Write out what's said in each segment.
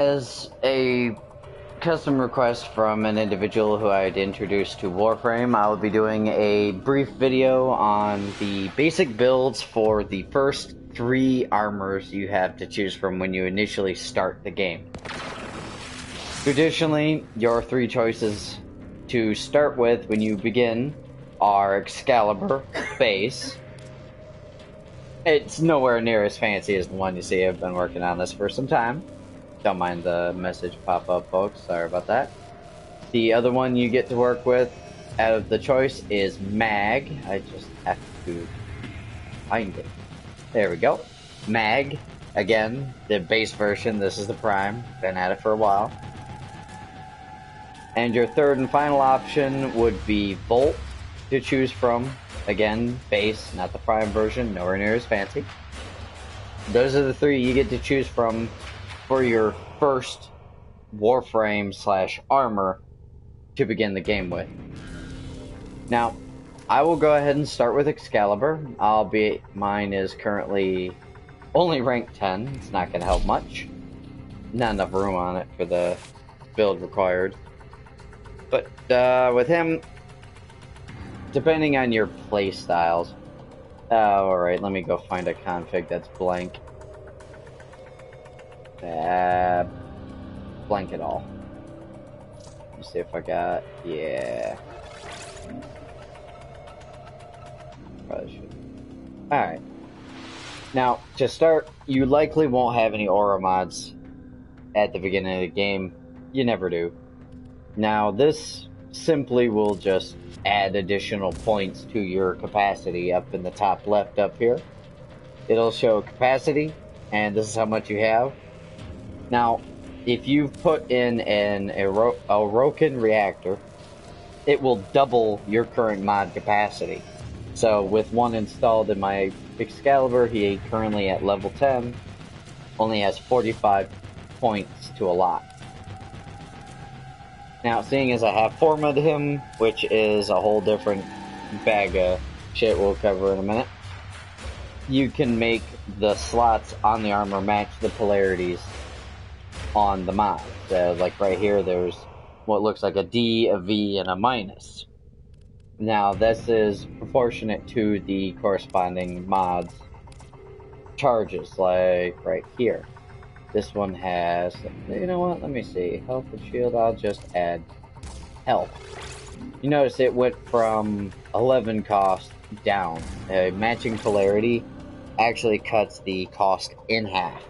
As a custom request from an individual who I had introduced to Warframe, I will be doing a brief video on the basic builds for the first 3 armors you have to choose from when you initially start the game. Traditionally, your 3 choices to start with when you begin are Excalibur, Base. It's nowhere near as fancy as the one you see. I've been working on this for some time. Don't mind the message pop-up, folks. Sorry about that. The other one you get to work with out of the choice is Mag. I just have to find it. There we go. Mag. Again, the base version. This is the Prime. Been at it for a while. And your third and final option would be Volt to choose from. Again, base, not the Prime version. Nowhere near as fancy. Those are the 3 you get to choose from for your first Warframe / armor to begin the game with. Now, I will go ahead and start with Excalibur, albeit mine is currently only rank 10. It's not going to help much. Not enough room on it for the build required. But with him, depending on your play styles. Alright, let me go find a config that's blank. Blank it all. Let me see if I got... yeah. Probably should. Alright. Now, to start, you likely won't have any aura mods at the beginning of the game. You never do. Now, this simply will just add additional points to your capacity up in the top left up here. It'll show capacity, and this is how much you have. Now, if you've put in an Orokin reactor, it will double your current mod capacity. So with one installed in my Excalibur, he currently at level 10, only has 45 points to allot. Now, seeing as I have formatted him, which is a whole different bag of shit we'll cover in a minute, you can make the slots on the armor match the polarities on the mod. So, like right here, there's what looks like a D, a V, and a minus. Now, this is proportionate to the corresponding mod's charges, like right here. This one has, you know what, let me see, health and shield, I'll just add health. You notice it went from 11 cost down. Matching polarity actually cuts the cost in half,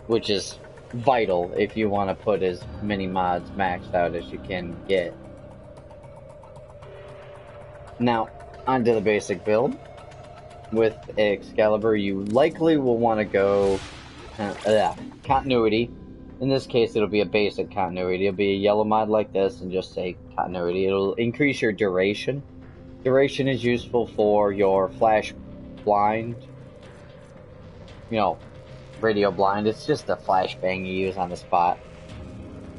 which is vital if you want to put as many mods maxed out as you can get. Now, onto the basic build. With Excalibur, you likely will want to go continuity. In this case, it'll be a basic continuity. It'll be a yellow mod like this and just say continuity. It'll increase your duration. Duration is useful for your flash blind. You know, radio blind. It's just a flashbang you use on the spot.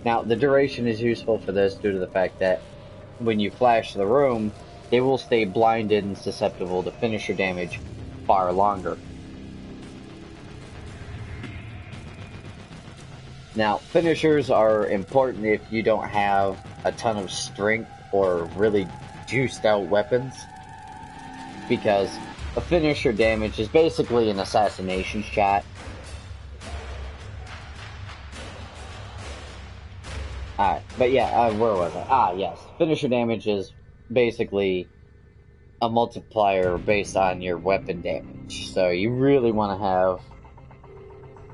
Now, the duration is useful for this due to the fact that when you flash the room, they will stay blinded and susceptible to finisher damage far longer. Now, finishers are important if you don't have a ton of strength or really juiced out weapons, because a finisher damage is basically an assassination shot. Alright, but yeah, where was I? Yes. Finisher damage is basically a multiplier based on your weapon damage. So you really want to have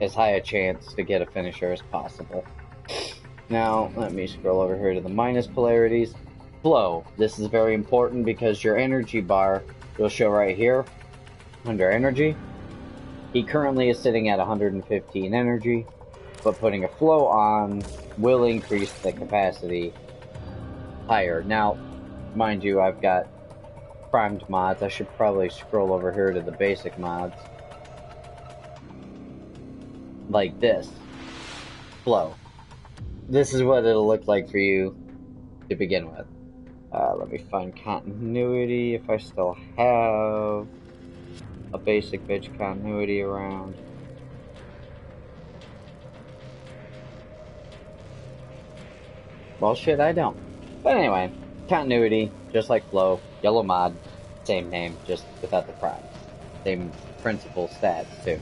as high a chance to get a finisher as possible. Now, let me scroll over here to the minus polarities. Flow. This is very important because your energy bar will show right here under energy. He currently is sitting at 115 energy, but putting a flow on will increase the capacity higher. Now, mind you, I've got primed mods. I should probably scroll over here to the basic mods. Like this. Flow. This is what it'll look like for you to begin with. Let me find continuity if I still have a basic bitch continuity around. Well, shit, I don't. But anyway, continuity, just like Flow, Yellow Mod, same name, just without the primes. Same principal stats, too.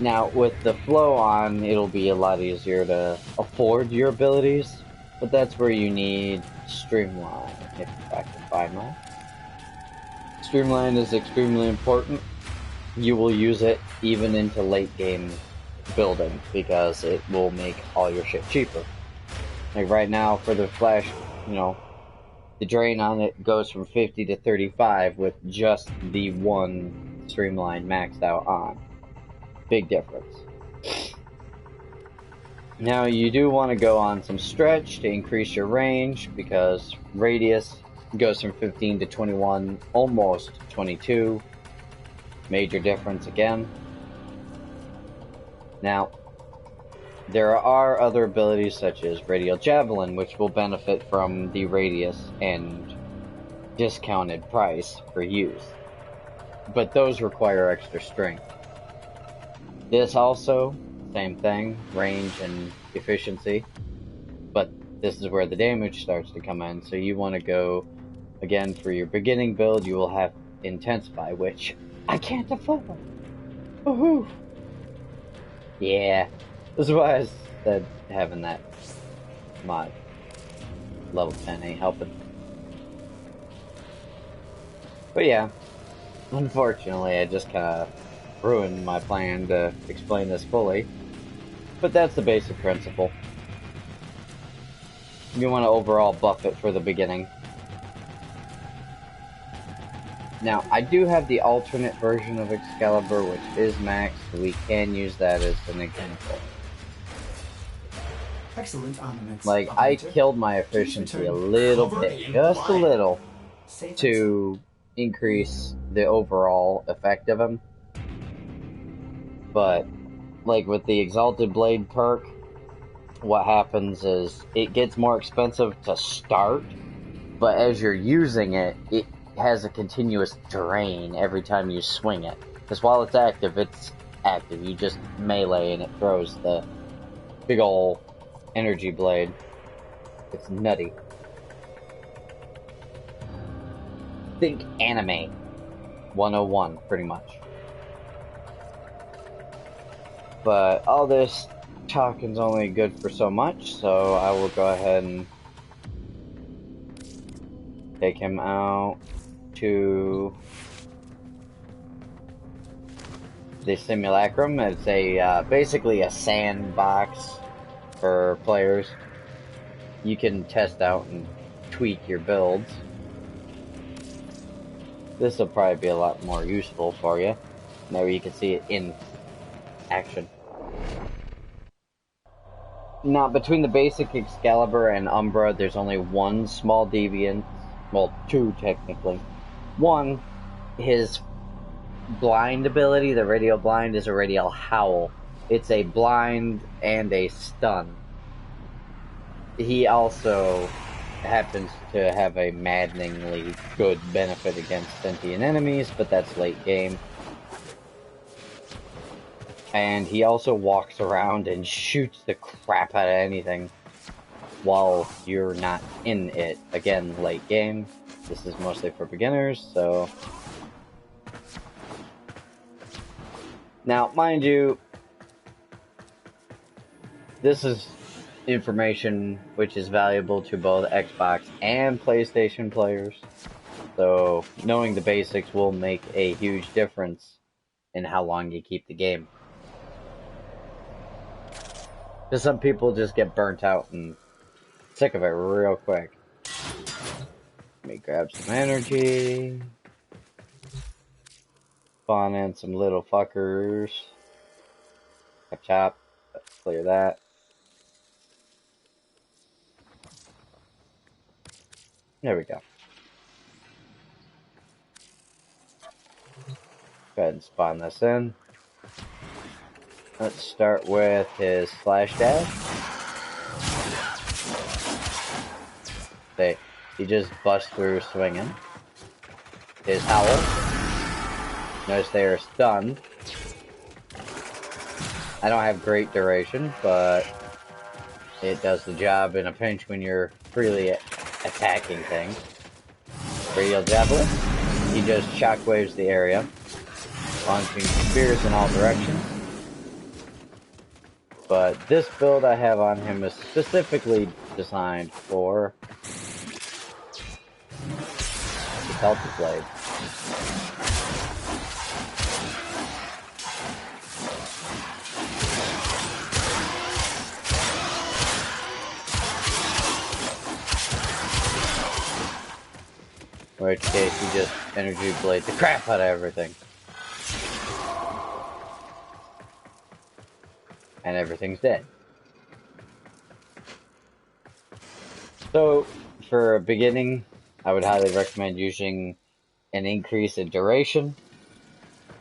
Now, with the Flow on, it'll be a lot easier to afford your abilities, but that's where you need Streamline, if I can find one. Streamline is extremely important. You will use it even into late game building, because it will make all your shit cheaper. Like right now, for the Flash, you know, the drain on it goes from 50 to 35 with just the one Streamline maxed out on. Big difference. Now you do want to go on some stretch to increase your range, because radius goes from 15 to 21, almost 22. Major difference again. Now, there are other abilities such as Radial Javelin, which will benefit from the radius and discounted price for use, but those require extra strength. This also, same thing, range and efficiency, but this is where the damage starts to come in, so you want to go, again, for your beginning build, you will have Intensify, which I can't afford. Woohoo! Yeah, this is why I said having that mod level 10 ain't helping. But yeah, unfortunately, I just kind of ruined my plan to explain this fully. But that's the basic principle. You want to overall buff it for the beginning. Now, I do have the alternate version of Excalibur, which is max, so we can use that as an example. Excellent armaments. Like, I killed my efficiency a little bit, just a little, to increase the overall effect of him. But, like with the Exalted Blade perk, what happens is it gets more expensive to start, but as you're using it, it has a continuous drain every time you swing it. Because while it's active, you just melee and it throws the big ol' energy blade. It's nutty. Think anime 101, pretty much. But all this talking's only good for so much, so I will go ahead and take him out to the Simulacrum. It's a basically a sandbox for players. You can test out and tweak your builds. This will probably be a lot more useful for you. Now you can see it in action. Now, between the basic Excalibur and Umbra, there's only one small deviance. Well, two technically. One, his blind ability, the Radial Blind, is a Radial Howl. It's a blind and a stun. He also happens to have a maddeningly good benefit against sentient enemies, but that's late game. And he also walks around and shoots the crap out of anything while you're not in it. Again, late game. This is mostly for beginners, so... Now, mind you, this is information which is valuable to both Xbox and PlayStation players. So, knowing the basics will make a huge difference in how long you keep the game. Because some people just get burnt out and sick of it real quick. Let me grab some energy. Spawn in some little fuckers. Chop chop. Let's clear that. There we go. Go ahead and spawn this in. Let's start with his Slash Dash. He just busts through swinging. His Howl. Notice they are stunned. I don't have great duration, but It does the job in a pinch when you're freely attacking things. Radial Javelin. He just shockwaves the area, launching spears in all directions. But this build I have on him is specifically designed for the Celtic Blade. In which case you just energy blade the crap out of everything. And everything's dead. So, for a beginning, I would highly recommend using an increase in duration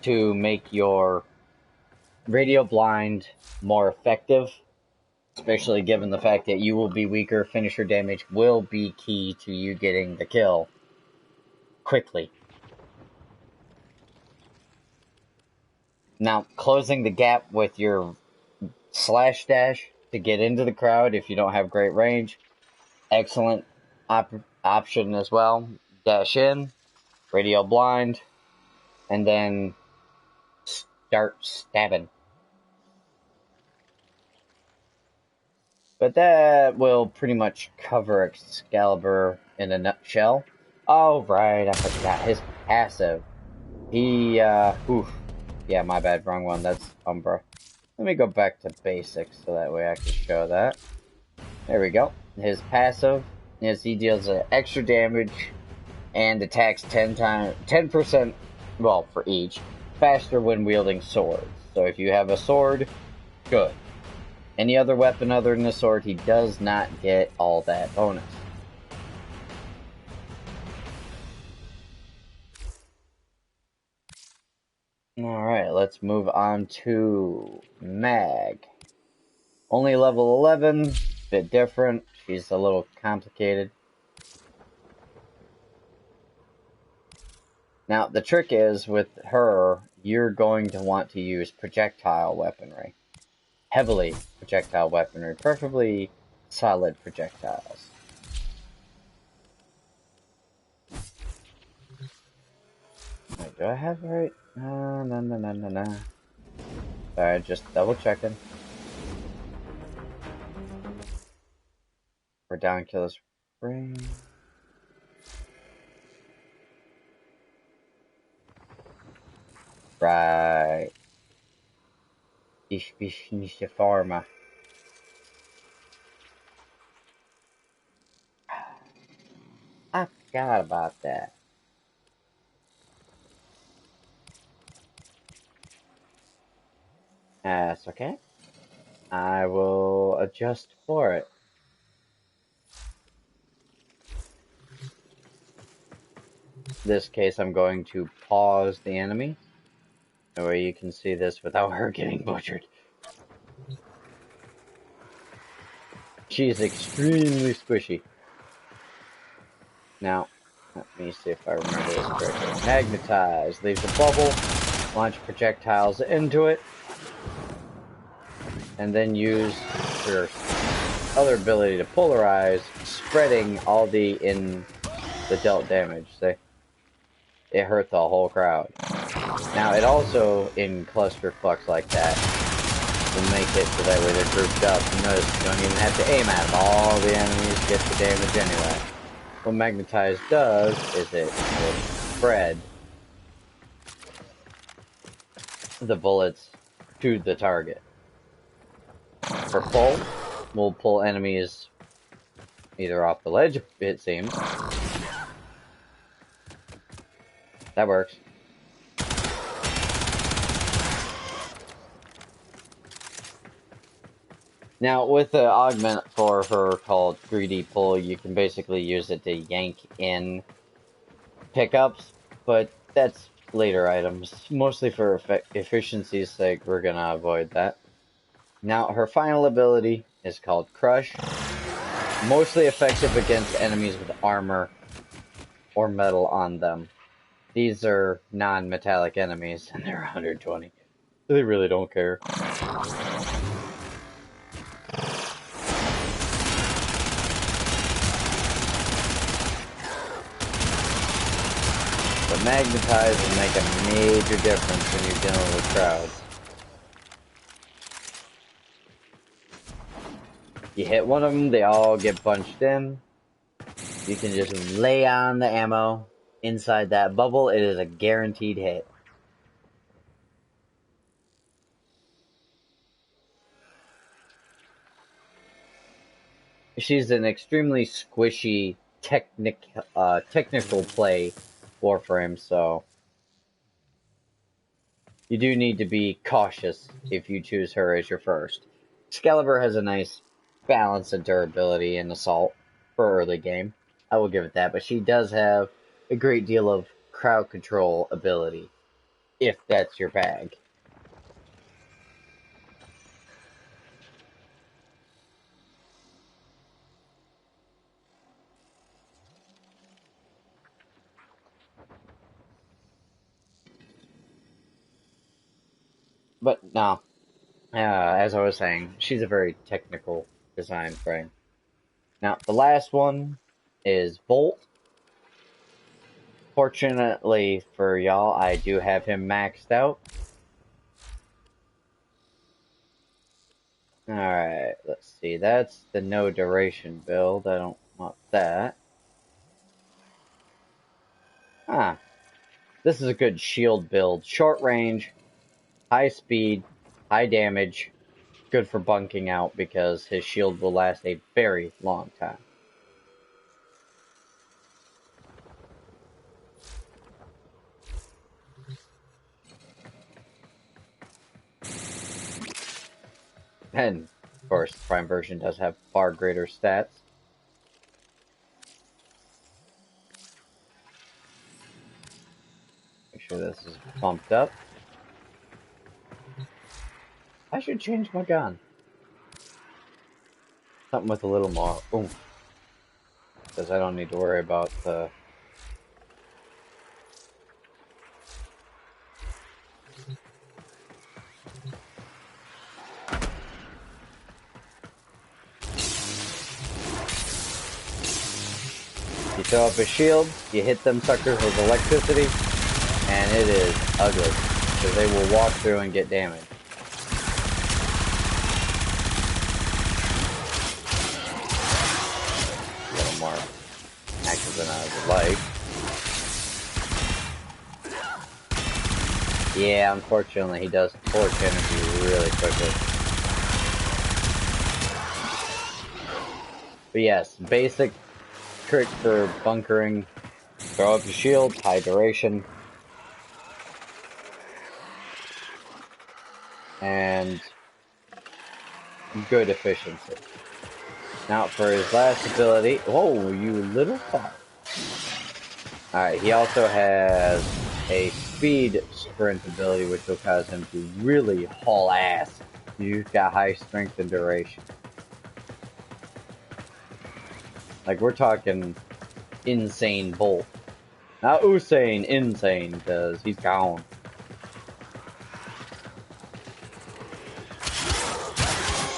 to make your radio blind more effective, especially given the fact that you will be weaker. Finisher damage will be key to you getting the kill quickly. Now, closing the gap with your slash dash to get into the crowd if you don't have great range, excellent option as well. Dash in, radio blind, and then start stabbing. But that will pretty much cover Excalibur in a nutshell. Oh, right, I forgot his passive. He, yeah, my bad, wrong one, that's Umbra. Let me go back to basics so that way I can show that. There we go. His passive is he deals extra damage and attacks 10%, well, for each, faster when wielding swords. So if you have a sword, good. Any other weapon other than a sword, he does not get all that bonus. Alright, let's move on to Mag. Only level 11, bit different. She's a little complicated. Now, the trick is, with her, you're going to want to use projectile weaponry. Heavily projectile weaponry, preferably solid projectiles. Wait, do I have it right? No. Sorry, just double checking. Redonkulous ring. Right. Ich bin nicht Farmer. I forgot about that. That's okay. I will adjust for it. In this case, I'm going to pause the enemy. That way you can see this without her getting butchered. She's extremely squishy. Now, let me see if I remember this correctly. Magnetize. Leaves a bubble. Launch projectiles into it. And then use your other ability to polarize, spreading all the dealt damage. See? It hurt the whole crowd. Now, it also, in cluster flux like that, will make it so that way they're grouped up. You notice you don't even have to aim at them. All the enemies get the damage anyway. What Magnetize does is it will spread the bullets to the target. For pull, we'll pull enemies either off the ledge, it seems. That works. Now, with the augment for her called Greedy Pull, you can basically use it to yank in pickups, but that's later items. Mostly for efficiency's sake, we're gonna avoid that. Now, her final ability is called Crush. Mostly effective against enemies with armor or metal on them. These are non-metallic enemies, and they're 120. So they really don't care. magnetize will make a major difference when you're dealing with crowds. You hit one of them, they all get bunched in. You can just lay on the ammo inside that bubble. It is a guaranteed hit. She's an extremely squishy technical play Warframe, so you do need to be cautious if you choose her as your first. Excalibur has a nice balance of durability and assault for early game. I will give it that, but she does have a great deal of crowd control ability, if that's your bag. But no, as I was saying, she's a very technical design frame. Now, the last one is Bolt. Fortunately for y'all, I do have him maxed out. Alright, let's see. That's the no duration build. I don't want that. Ah, this is a good shield build. Short range, high speed, high damage. Good for bunking out because his shield will last a very long time. And, of course, the Prime version does have far greater stats. Make sure this is bumped up. I should change my gun. Something with a little more oomph. Because I don't need to worry about the... You throw up a shield, you hit them suckers with electricity, and it is ugly. Because they will walk through and get damaged. A little more active than I would like. Yeah, unfortunately he does torch energy really quickly. But yes, basic trick for bunkering. Throw up your shield, high duration. And good efficiency. Now for his last ability, whoa, you little fuck. Alright, he also has a speed sprint ability which will cause him to really haul ass. You've got high strength and duration. Like, we're talking insane Bolt. Not Usain, insane, because he's gone.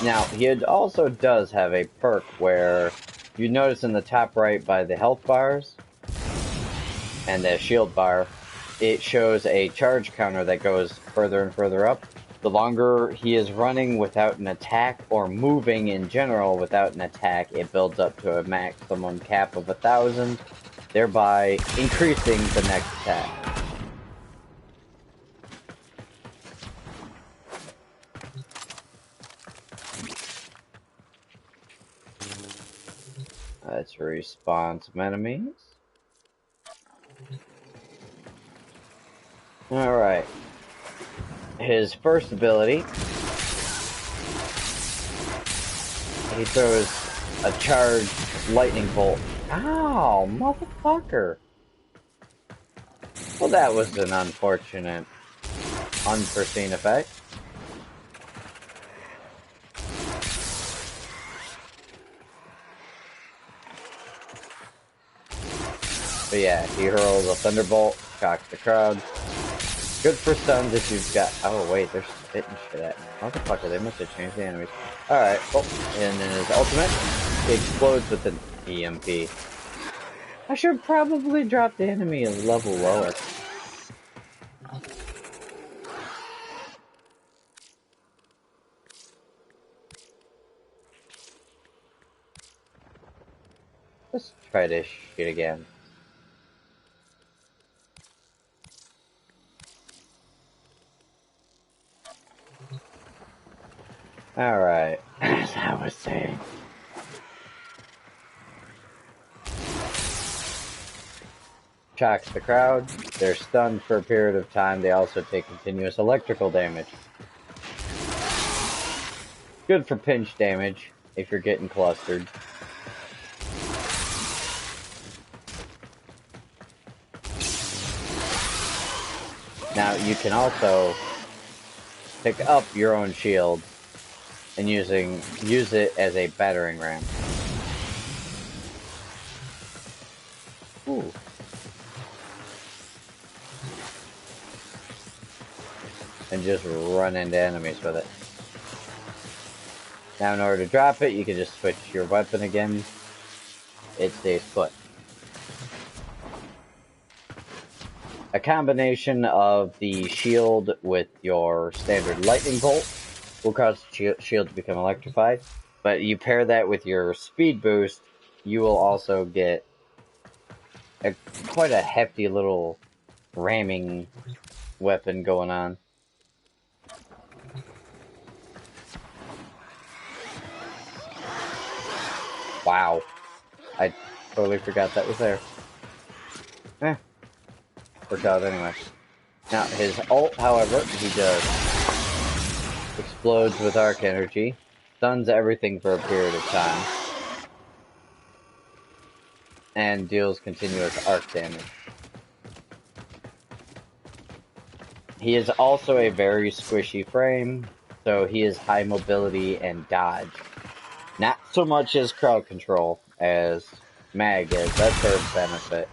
Now, he also does have a perk where you notice in the top right by the health bars and the shield bar, it shows a charge counter that goes further and further up. The longer he is running without an attack, or moving in general without an attack, it builds up to a maximum cap of 1,000, thereby increasing the next attack. Let's respawn some enemies. Alright. His first ability, he throws a charged lightning bolt. Ow, motherfucker. Well, that was an unfortunate, unforeseen effect. But yeah, he hurls a thunderbolt, shocks the crowd. Good for stuns if you've got... Oh wait, they're spitting shit at me. Motherfucker, they must have changed the enemies. Alright, oh, and then his ultimate, he explodes with an EMP. I should probably drop the enemy a level lower. Let's try this shit again. Alright, as I was saying. Shocks the crowd. They're stunned for a period of time. They also take continuous electrical damage. Good for pinch damage if you're getting clustered. Now you can also pick up your own shield and use it as a battering ram. Ooh. And just run into enemies with it. Now in order to drop it, you can just switch your weapon again. It stays put. A combination of the shield with your standard lightning bolt will cause the shield to become electrified. But you pair that with your speed boost, you will also get quite a hefty little ramming weapon going on. Wow. I totally forgot that was there. Worked out anyway. Now, his ult, however, he does explodes with arc energy, stuns everything for a period of time, and deals continuous arc damage. He is also a very squishy frame, so he is high mobility and dodge. Not so much as crowd control as Mag is. That's her benefit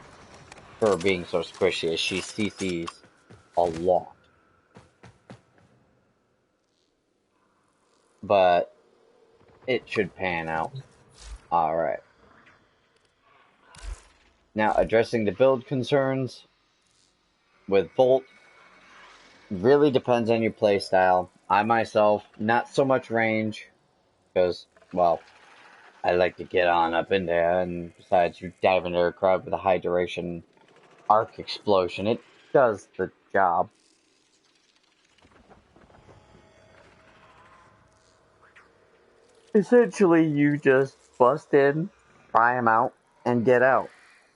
for being so squishy, as she CCs a lot. But it should pan out. Alright. Now, addressing the build concerns with Volt really depends on your playstyle. I myself, not so much range, because, well, I like to get on up in there, and besides, you dive into a crowd with a high duration arc explosion, it does the job. Essentially, you just bust in, try them out, and get out.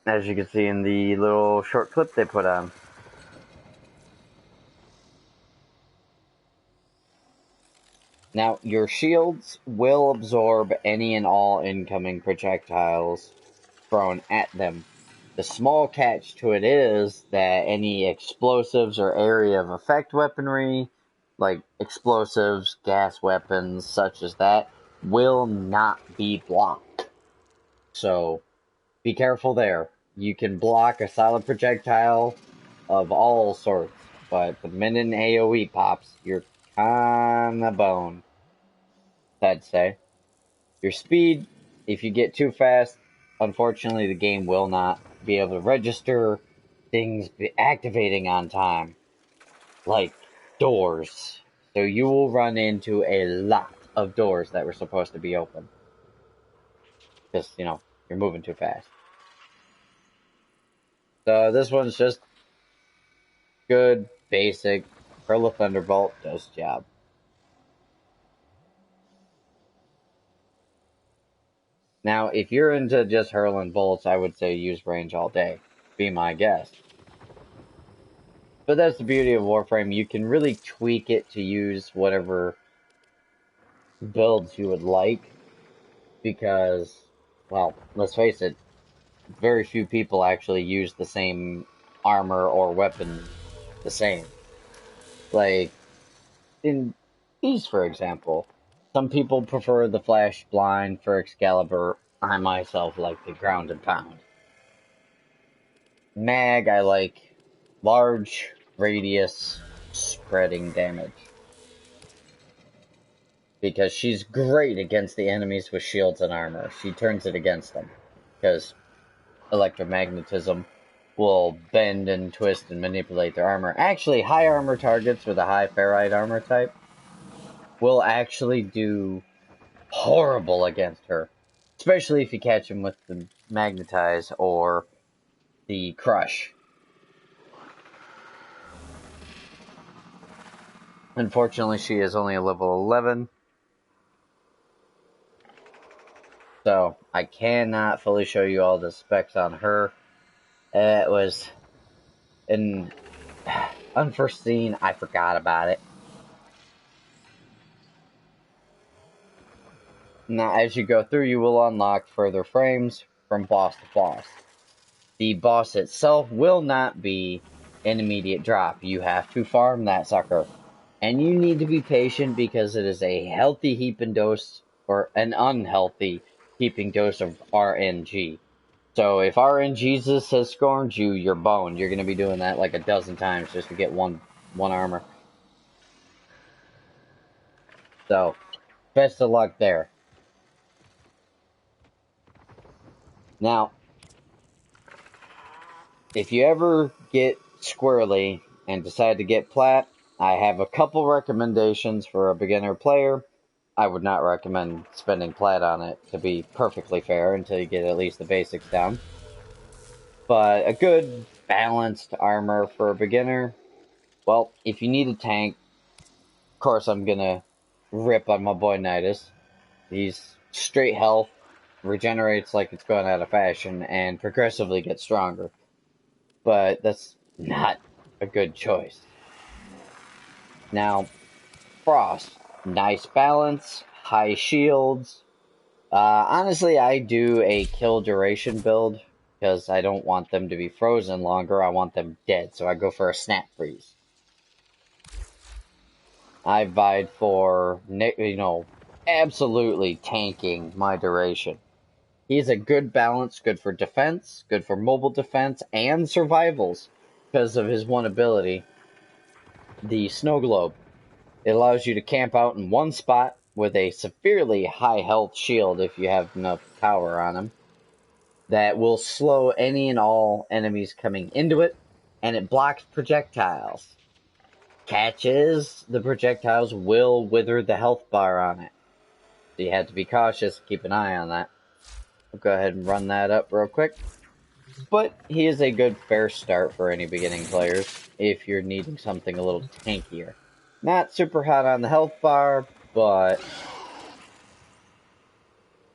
As you can see in the little short clip they put on. Now, your shields will absorb any and all incoming projectiles thrown at them. The small catch to it is that any explosives or area of effect weaponry, like explosives, gas weapons, such as that, will not be blocked. So, be careful there. You can block a solid projectile of all sorts, but the minute an AoE pops, you're kinda boned, I'd say. Your speed, if you get too fast, unfortunately the game will not be able to register things activating on time, like doors. So you will run into a lot of doors that were supposed to be open. Because, you know, you're moving too fast. So this one's just good, basic. Hurl a Thunderbolt does the job. Now, if you're into just hurling bolts, I would say use range all day. Be my guest. But that's the beauty of Warframe. You can really tweak it to use whatever builds you would like. Because, well, let's face it, very few people actually use the same armor or weapon the same. Like, in Beast, for example, some people prefer the Flash Blind for Excalibur. I myself like the Ground and Pound. Mag, I like large radius spreading damage. Because she's great against the enemies with shields and armor. She turns it against them. Because electromagnetism will bend and twist and manipulate their armor. Actually, high armor targets with a high ferrite armor type will actually do horrible against her. especially if you catch him with the Magnetize or the Crush. Unfortunately, she is only a level 11, so I cannot fully show you all the specs on her. It was an unforeseen, I forgot about it. Now, as you go through, you will unlock further frames from boss to boss. The boss itself will not be an immediate drop. You have to farm that sucker. And you need to be patient because it is a healthy heaping dose, or an unhealthy heaping dose of RNG. So if RNGesus has scorned you, you're boned. You're going to be doing that like a dozen times just to get one armor. So, best of luck there. Now, if you ever get squirrely and decide to get plat, I have a couple recommendations for a beginner player. I would not recommend spending plat on it, to be perfectly fair, until you get at least the basics down. But a good, balanced armor for a beginner, well, if you need a tank, of course I'm gonna rip on my boy Nidus. He's straight health, regenerates like it's going out of fashion, and progressively gets stronger. But that's not a good choice. Now, Frost, nice balance, high shields. Honestly, I do a kill duration build because I don't want them to be frozen longer. I want them dead, so I go for a snap freeze. I vied for, absolutely tanking my duration. He's a good balance, good for defense, good for mobile defense, and survivals because of his one ability, the Snow Globe. It allows you to camp out in one spot with a severely high health shield if you have enough power on him that will slow any and all enemies coming into it, and it blocks projectiles. Catch is, the projectiles will wither the health bar on it. So you have to be cautious, keep an eye on that. I'll go ahead and run that up real quick. But he is a good fair start for any beginning players if you're needing something a little tankier. Not super hot on the health bar, but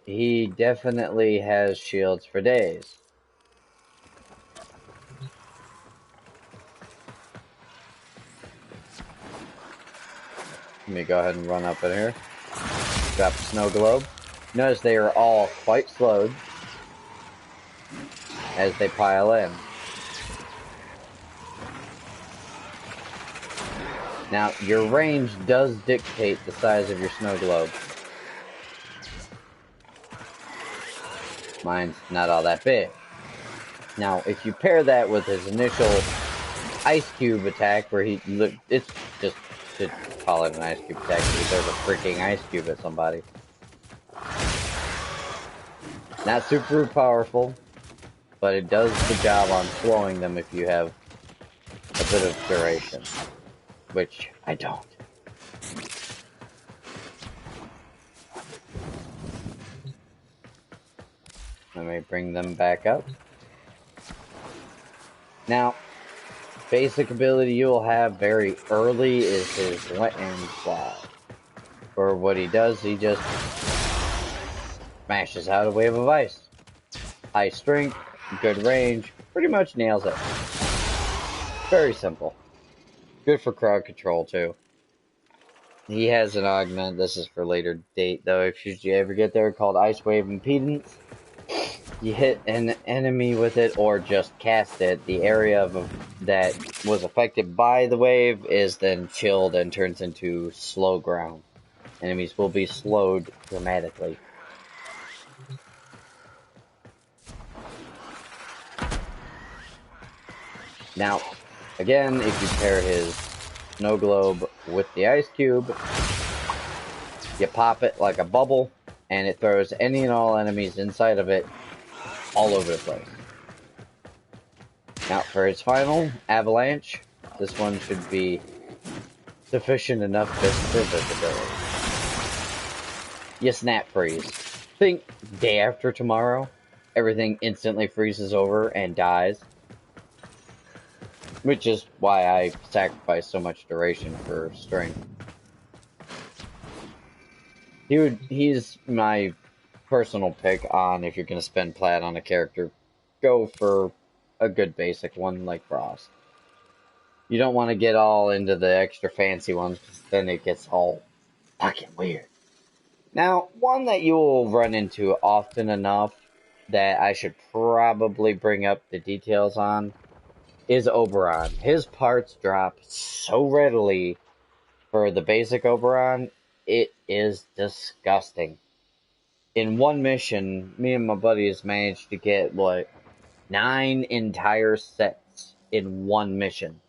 he definitely has shields for days. Let me go ahead and run up in here. Drop the Snow Globe. Notice they are all quite slowed as they pile in. Now, your range does dictate the size of your Snow Globe. Mine's not all that big. Now, if you pair that with his initial Ice Cube attack, where it's just to call it an Ice Cube attack because there's a freaking Ice Cube at somebody. Not super powerful, but it does the job on slowing them if you have a bit of duration, which I don't. Let me bring them back up. Now, basic ability you will have very early is his Lightning Claw. For what he does, he just smashes out a wave of ice. High strength, good range, pretty much nails it. Very simple. Good for crowd control too. He has an augment, this is for later date though, if you ever get there, called Ice Wave Impedance. You hit an enemy with it or just cast it, the area that was affected by the wave is then chilled and turns into slow ground. Enemies will be slowed dramatically. Now, again, if you pair his Snow Globe with the Ice Cube, you pop it like a bubble, and it throws any and all enemies inside of it all over the place. Now, for his final, Avalanche, this one should be sufficient enough just for visibility. You snap freeze. think day after tomorrow, everything instantly freezes over and dies. Which is why I sacrifice so much duration for strength. He's my personal pick on if you're gonna spend plat on a character. Go for a good basic one like Frost. You don't want to get all into the extra fancy ones because then it gets all fucking weird. Now, one that you will run into often enough that I should probably bring up the details on is Oberon. His parts drop so readily for the basic Oberon, it is disgusting. In one mission, me and my buddies managed to get, 9 entire sets in one mission.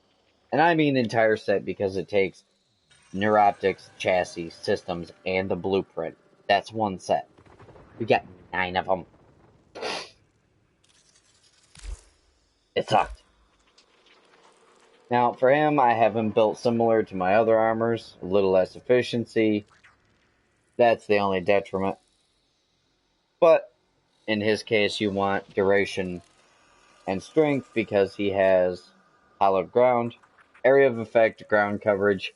And I mean entire set because it takes Neuroptics, chassis, systems, and the blueprint. That's one set. We got 9 of them. It sucked. Now, for him, I have him built similar to my other armors, a little less efficiency. That's the only detriment. But in his case, you want duration and strength because he has hollowed ground, area of effect, ground coverage,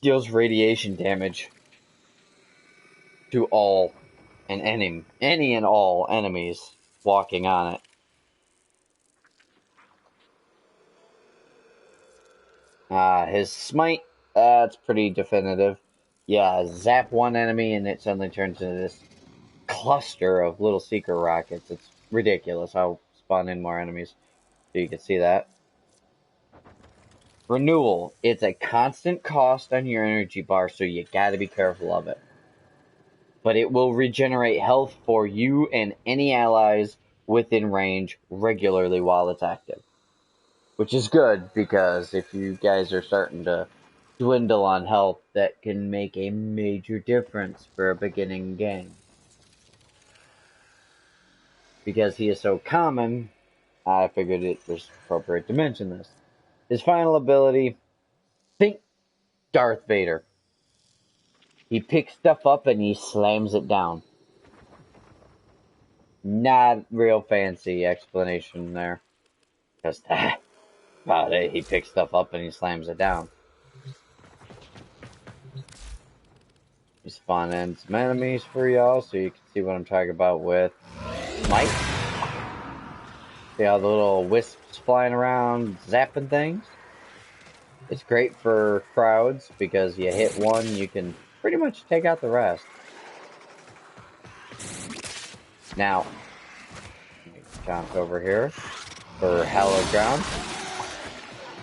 deals radiation damage to all and any and all enemies walking on it. His smite, that's pretty definitive. Yeah, zap one enemy and it suddenly turns into this cluster of little seeker rockets. It's ridiculous. I'll spawn in more enemies so you can see that. Renewal. It's a constant cost on your energy bar, so you gotta be careful of it. But it will regenerate health for you and any allies within range regularly while it's active. Which is good, because if you guys are starting to dwindle on health, that can make a major difference for a beginning game. Because he is so common, I figured it was appropriate to mention this. His final ability, think Darth Vader. He picks stuff up and he slams it down. Not real fancy explanation there. Just about it. He picks stuff up and he slams it down. You spawn in some enemies for y'all so you can see what I'm talking about with Mike. See all the little wisps flying around, zapping things? It's great for crowds because you hit one, you can pretty much take out the rest. Now, let me jump over here for hallowed ground.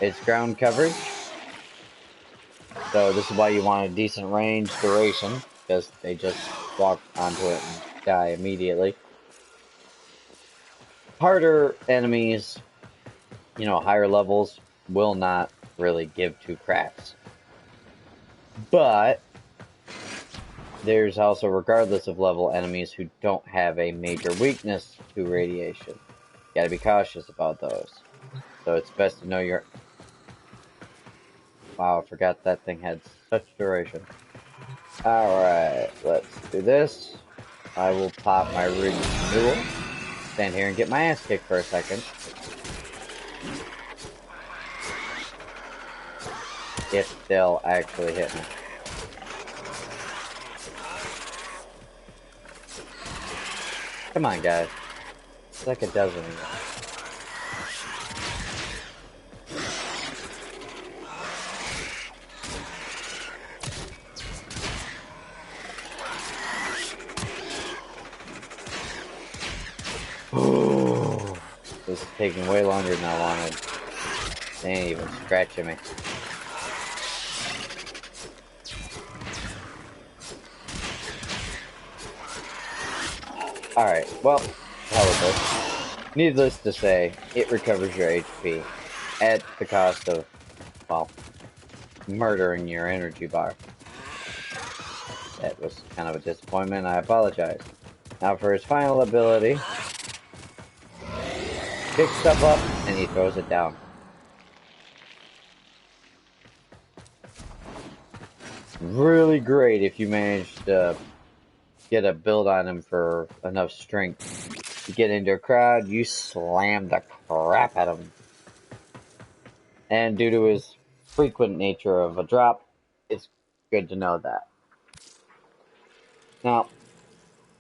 It's ground coverage. So this is why you want a decent range duration, because they just walk onto it and die immediately. Harder enemies, higher levels, will not really give two craps. But there's also, regardless of level, enemies who don't have a major weakness to radiation. You gotta be cautious about those. So it's best to know your... Wow, I forgot that thing had such duration. Alright, let's do this. I will pop my renewal. Stand here and get my ass kicked for a second. If they'll actually hit me. Come on, guys. It's like a dozen of them. Oh, this is taking way longer than I wanted. They ain't even scratching me. Alright, well, hell with this. Needless to say, it recovers your HP at the cost of, well, murdering your energy bar. That was kind of a disappointment, I apologize. Now for his final ability, picks stuff up and he throws it down. Really great if you manage to get a build on him for enough strength. You get into a crowd, you slam the crap out of him. And due to his frequent nature of a drop, it's good to know that. Now,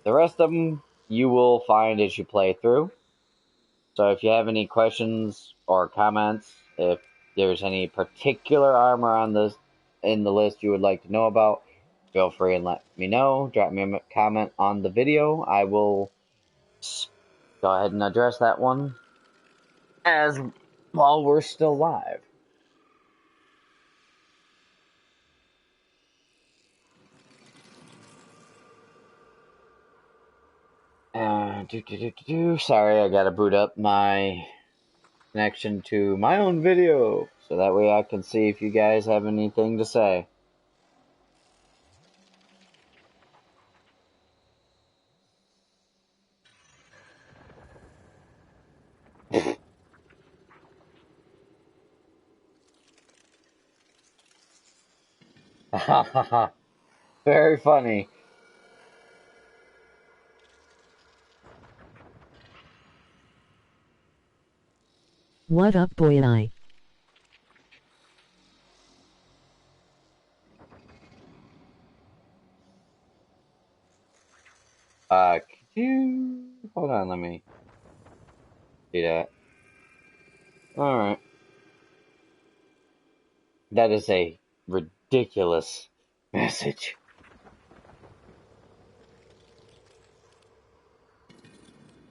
the rest of them you will find as you play through. So if you have any questions or comments, if there's any particular armor on this in the list you would like to know about, feel free and let me know. Drop me a comment on the video. I will go ahead and address that one as while we're still live. Sorry, I gotta boot up my connection to my own video so that way I can see if you guys have anything to say. Very funny. What up, boy? And I. Could you hold on? Let me do that. All right. That is a ridiculous message.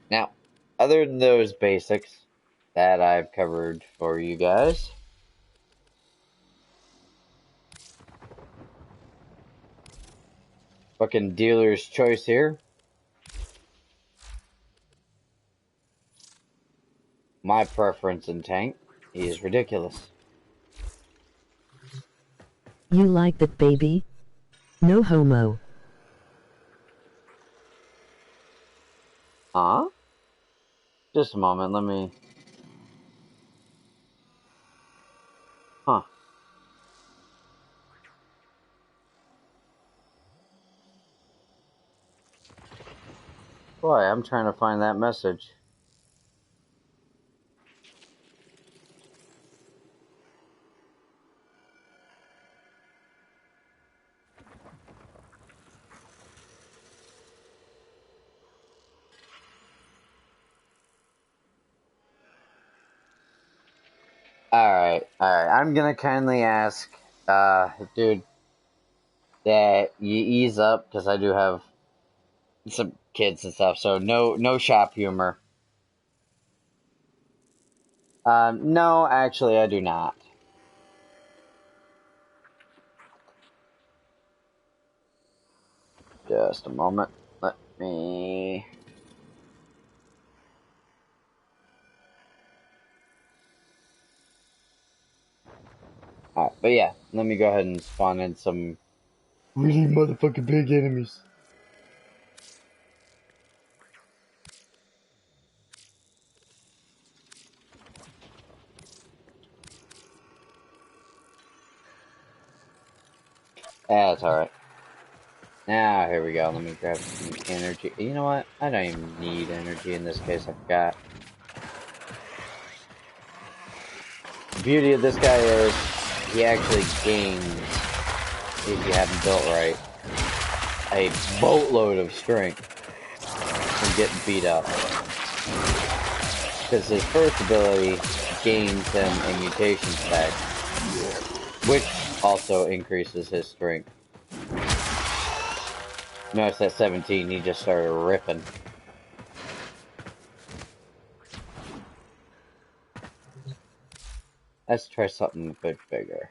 Now, other than those basics that I've covered for you guys, fucking dealer's choice here. My preference in tank is ridiculous. You like that, baby? No homo. Huh? Just a moment, let me... Huh. Boy, I'm trying to find that message. Alright. I'm gonna kindly ask, dude, that you ease up, because I do have some kids and stuff, so no shop humor. No, actually, I do not. Just a moment. Let me... Alright, but yeah, let me go ahead and spawn in some really motherfucking big enemies. That's alright. Now, here we go. Let me grab some energy. You know what? I don't even need energy in this case. I forgot. The beauty of this guy is he actually gains, if you haven't built right, a boatload of strength from getting beat up. Because his first ability gains him a mutation spec, which also increases his strength. Notice at 17, he just started ripping. Let's try something a bit bigger.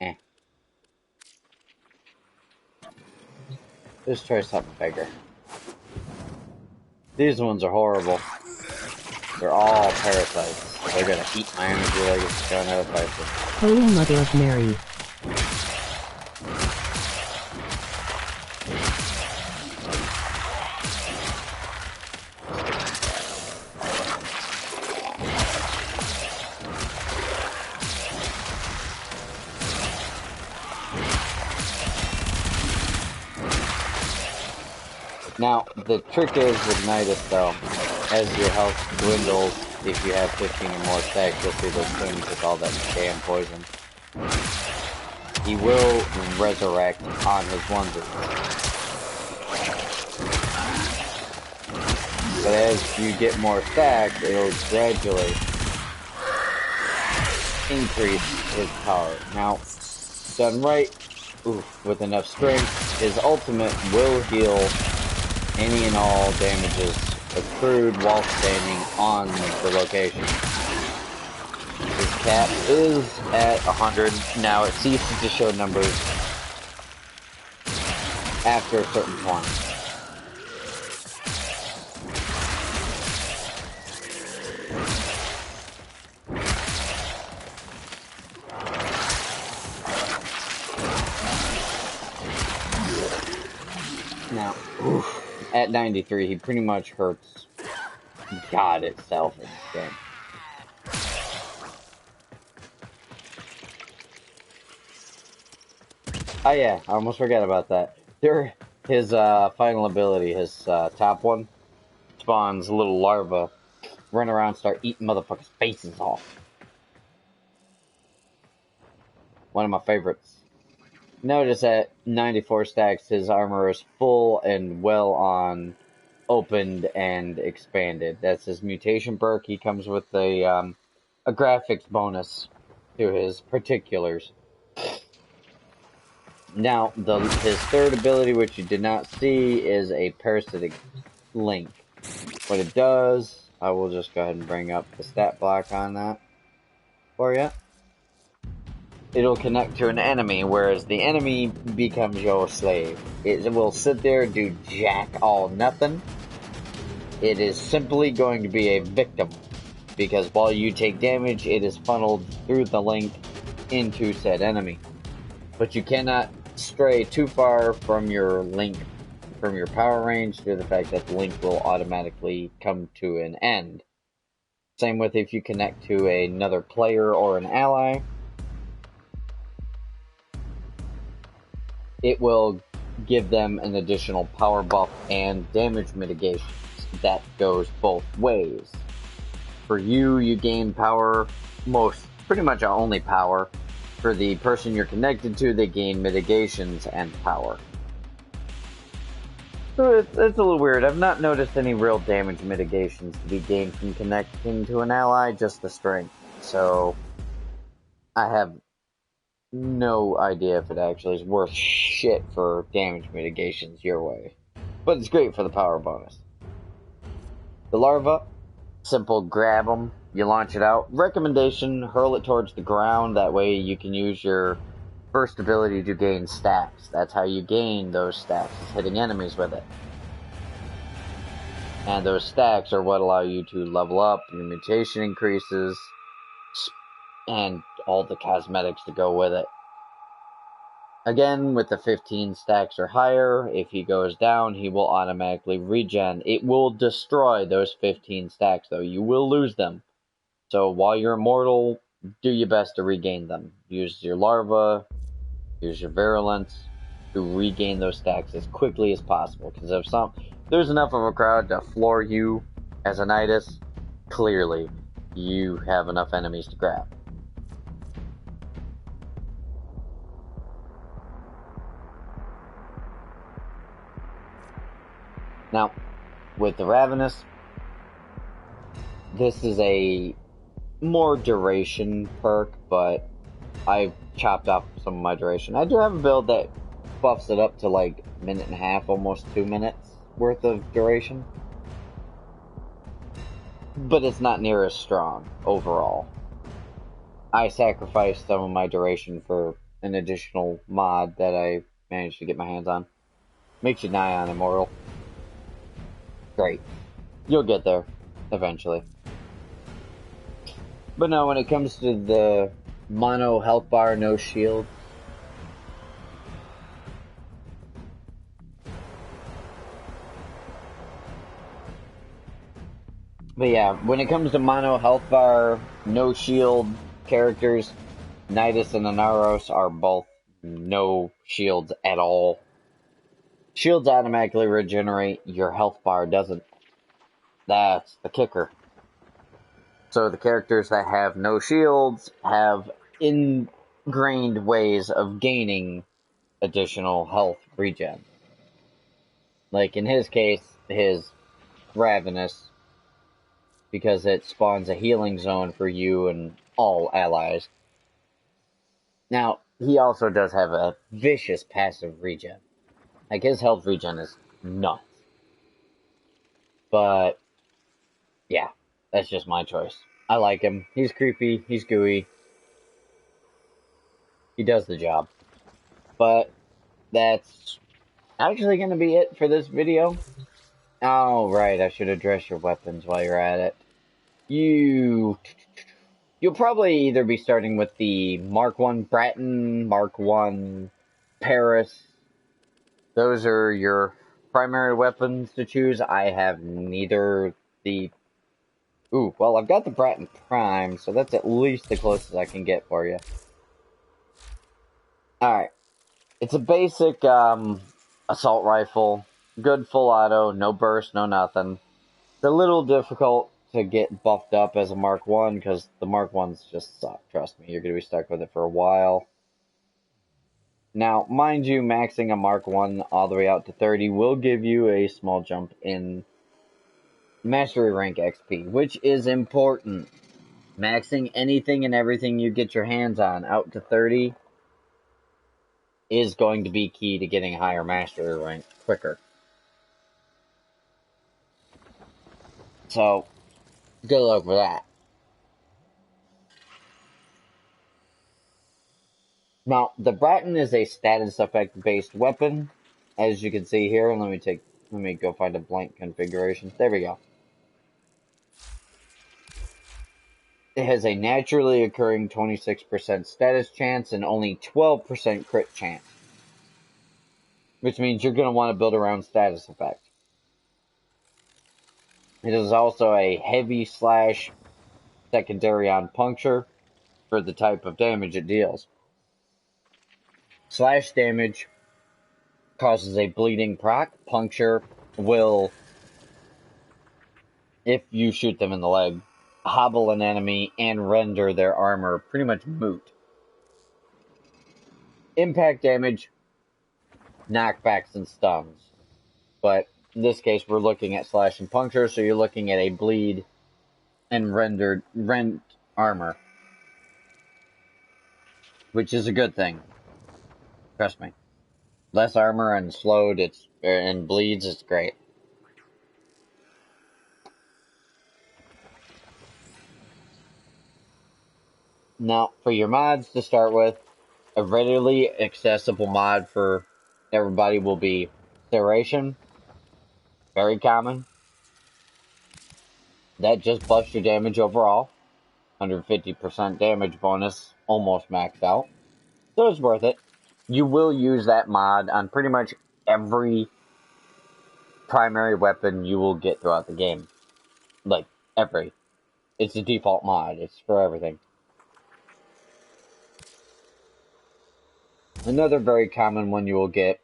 Eh. Let's try something bigger. These ones are horrible. They're all parasites. They're gonna eat my energy like it's going out of places. Holy Mother of Mary. Now, the trick is with Nidus, though, as your health dwindles, if you have 15 or more stacks, you'll see those things with all that damn poison. He will resurrect on his onesies. But as you get more stacks, it'll gradually increase his power. Now, done right, with enough strength, his ultimate will heal any and all damages accrued while standing on the location. His cap is at 100. Now it ceases to show numbers after a certain point. Now, at 93, he pretty much hurts God itself in this game. Oh yeah, I almost forgot about that. His final ability, his top one, spawns little larvae, run around, start eating motherfuckers' faces off. One of my favorites. Notice at 94 stacks, his armor is full and well on opened and expanded. That's his mutation perk. He comes with a graphics bonus to his particulars. Now, his third ability, which you did not see, is a parasitic link. What it does, I will just go ahead and bring up the stat block on that for you. It'll connect to an enemy, whereas the enemy becomes your slave. It will sit there, do jack all nothing. It is simply going to be a victim, because while you take damage, it is funneled through the link into said enemy. But you cannot stray too far from your link, from your power range, due to the fact that the link will automatically come to an end. Same with if you connect to another player or an ally. It will give them an additional power buff and damage mitigation. That goes both ways. For you, you gain power, pretty much only power. For the person you're connected to, they gain mitigations and power. So it's a little weird. I've not noticed any real damage mitigations to be gained from connecting to an ally, just the strength. So I have no idea if it actually is worth shit for damage mitigations your way. But it's great for the power bonus. The larva, simple, grab them, you launch it out. Recommendation, hurl it towards the ground, that way you can use your first ability to gain stacks. That's how you gain those stacks, hitting enemies with it. And those stacks are what allow you to level up, your mutation increases, and all the cosmetics to go with it. Again, with the 15 stacks or higher, if he goes down, he will automatically regen. It will destroy those 15 stacks, though. You will lose them. So while you're immortal, do your best to regain them. Use your larva, use your virulence to regain those stacks as quickly as possible. Because if there's enough of a crowd to floor you as a Nidus, clearly you have enough enemies to grab. Now, with the Ravenous, this is a more duration perk, but I chopped off some of my duration. I do have a build that buffs it up to like a minute and a half, almost 2 minutes worth of duration. But it's not near as strong overall. I sacrificed some of my duration for an additional mod that I managed to get my hands on. Makes you nigh on immortal. Great. You'll get there eventually. But no, when it comes to the mono health bar, no shield, but yeah, when it comes to mono health bar, no shield characters, Nidus and Inaros are both no shields at all. Shields automatically regenerate, your health bar doesn't. That's the kicker. So the characters that have no shields have ingrained ways of gaining additional health regen. Like in his case, his Ravenous, because it spawns a healing zone for you and all allies. Now, he also does have a vicious passive regen. Like, his health regen is nuts. But, yeah, that's just my choice. I like him. He's creepy, he's gooey. He does the job. But, that's actually going to be it for this video. Oh, right, I should address your weapons while you're at it. You'll probably either be starting with the Mark 1 Bratton, Mark 1 Paris. Those are your primary weapons to choose. I have neither the... Ooh, well, I've got the Bratton Prime, so that's at least the closest I can get for you. Alright. It's a basic assault rifle. Good full auto, no burst, no nothing. It's a little difficult to get buffed up as a Mark 1, because the Mark 1s just suck, trust me. You're going to be stuck with it for a while. Now, mind you, maxing a Mark 1 all the way out to 30 will give you a small jump in Mastery Rank XP, which is important. Maxing anything and everything you get your hands on out to 30 is going to be key to getting a higher Mastery Rank quicker. So, good luck with that. Now, the Bratton is a status effect based weapon, as you can see here. And let me go find a blank configuration. There we go. It has a naturally occurring 26% status chance and only 12% crit chance, which means you're going to want to build around status effect. It is also a heavy slash secondary on puncture for the type of damage it deals. Slash damage causes a bleeding proc. Puncture will, if you shoot them in the leg, hobble an enemy and render their armor pretty much moot. Impact damage, knockbacks, and stuns. But in this case, we're looking at slash and puncture, so you're looking at a bleed and rent armor, which is a good thing. Trust me. Less armor and slowed, and bleeds, it's great. Now, for your mods to start with, a readily accessible mod for everybody will be Serration. Very common. That just buffs your damage overall. 150% damage bonus, almost maxed out. So it's worth it. You will use that mod on pretty much every primary weapon you will get throughout the game. Like, every. It's a default mod. It's for everything. Another very common one you will get,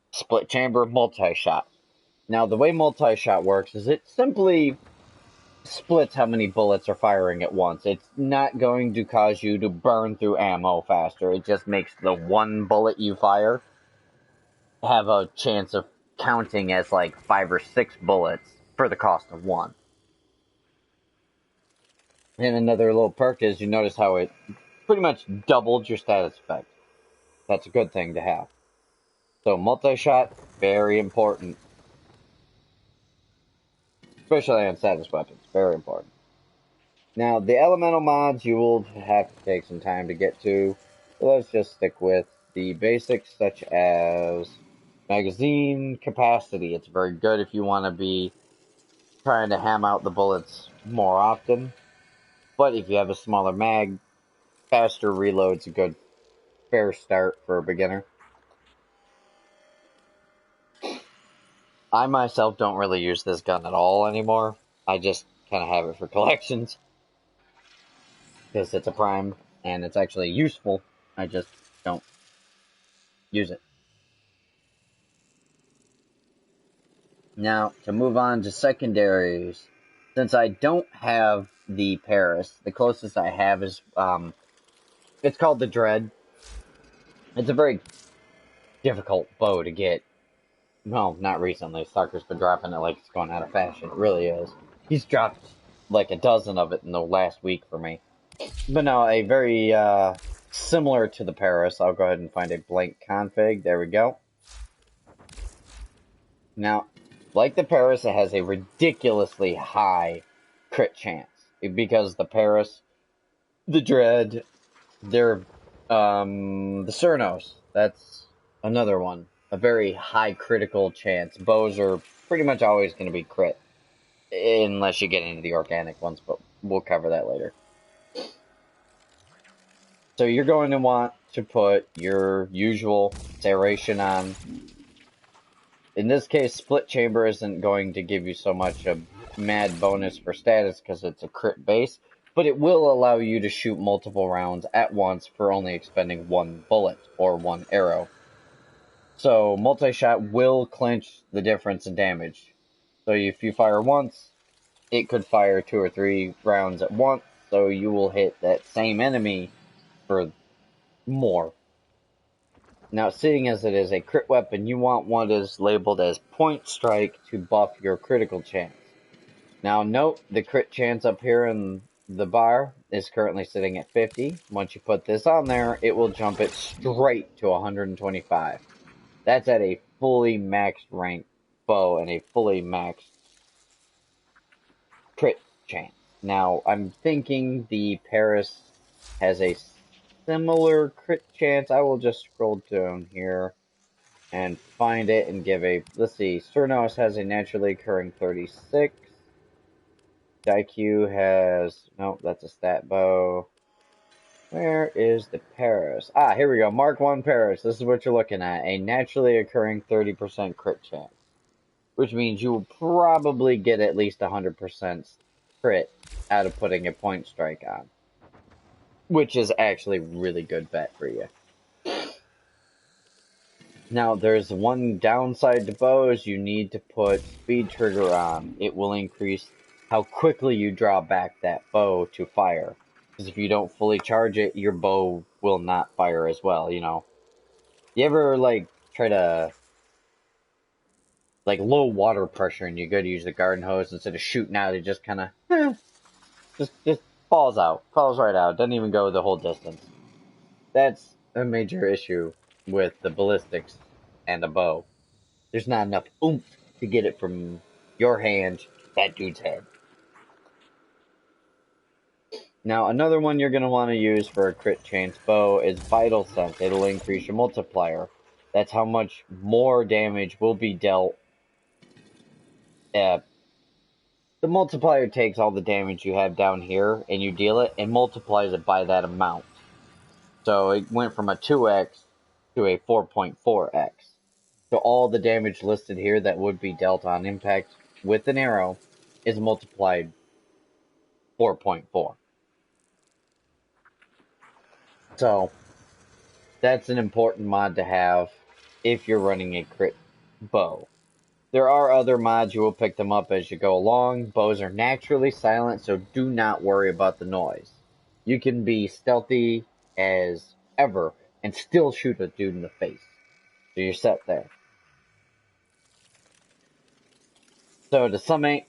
split chamber multi-shot. Now, the way multi-shot works is it simply splits how many bullets are firing at once. It's not going to cause you to burn through ammo faster. It just makes the one bullet you fire have a chance of counting as like 5 or 6 bullets for the cost of one. And another little perk is you notice how it pretty much doubled your status effect. That's a good thing to have. So multi-shot, very important. Especially on status weapons, very important. Now, the elemental mods you will have to take some time to get to. So let's just stick with the basics, such as magazine capacity. It's very good if you want to be trying to ham out the bullets more often. But if you have a smaller mag, faster reload's a good, fair start for a beginner. I myself don't really use this gun at all anymore. I just kind of have it for collections. Because it's a prime, and it's actually useful. I just don't use it. Now, to move on to secondaries, since I don't have the Paris, the closest I have is, it's called the Dread. It's a very difficult bow to get. Well, not recently. Stalker's been dropping it like it's going out of fashion. It really is. He's dropped like a dozen of it in the last week for me. But no, a very, similar to the Paris. I'll go ahead and find a blank config. There we go. Now, like the Paris, it has a ridiculously high crit chance. Because the Paris, the Dread, they're, the Cernos. That's another one. A very high critical chance. Bows are pretty much always going to be crit. Unless you get into the organic ones, but we'll cover that later. So you're going to want to put your usual serration on. In this case, split chamber isn't going to give you so much a mad bonus for status because it's a crit base, but it will allow you to shoot multiple rounds at once for only expending one bullet or one arrow. So multi-shot will clinch the difference in damage. So if you fire once, it could fire 2 or 3 rounds at once, so you will hit that same enemy for more. Now, seeing as it is a crit weapon, you want what is labeled as point strike to buff your critical chance. Now, note the crit chance up here in the bar is currently sitting at 50. Once you put this on there, it will jump it straight to 125. That's at a fully maxed rank bow and a fully maxed crit chance. Now, I'm thinking the Paris has a similar crit chance. I will just scroll down here and find it and give a, let's see, Cernos has a naturally occurring 36. IQ has, nope, that's a stat bow. Where is the Paris? Ah, here we go. Mark 1 Paris. This is what you're looking at. A naturally occurring 30% crit chance. Which means you will probably get at least 100% crit out of putting a point strike on. Which is actually a really good bet for you. Now, there's one downside to bows. You need to put speed trigger on. It will increase how quickly you draw back that bow to fire. Because if you don't fully charge it, your bow will not fire as well, you know. You ever, like, try to, like, low water pressure and you go to use the garden hose instead of shooting out, it just kind of, just falls out. Falls right out. Doesn't even go the whole distance. That's a major issue with the ballistics and a bow. There's not enough oomph to get it from your hand to that dude's head. Now, another one you're going to want to use for a crit chance bow is Vital Sense. It'll increase your multiplier. That's how much more damage will be dealt. The multiplier takes all the damage you have down here, and you deal it, and multiplies it by that amount. So it went from a 2x to a 4.4x. So all the damage listed here that would be dealt on impact with an arrow is multiplied 4.4. So that's an important mod to have if you're running a crit bow. There are other mods, you will pick them up as you go along. Bows are naturally silent, so do not worry about the noise. You can be stealthy as ever and still shoot a dude in the face. So you're set there. So to summate,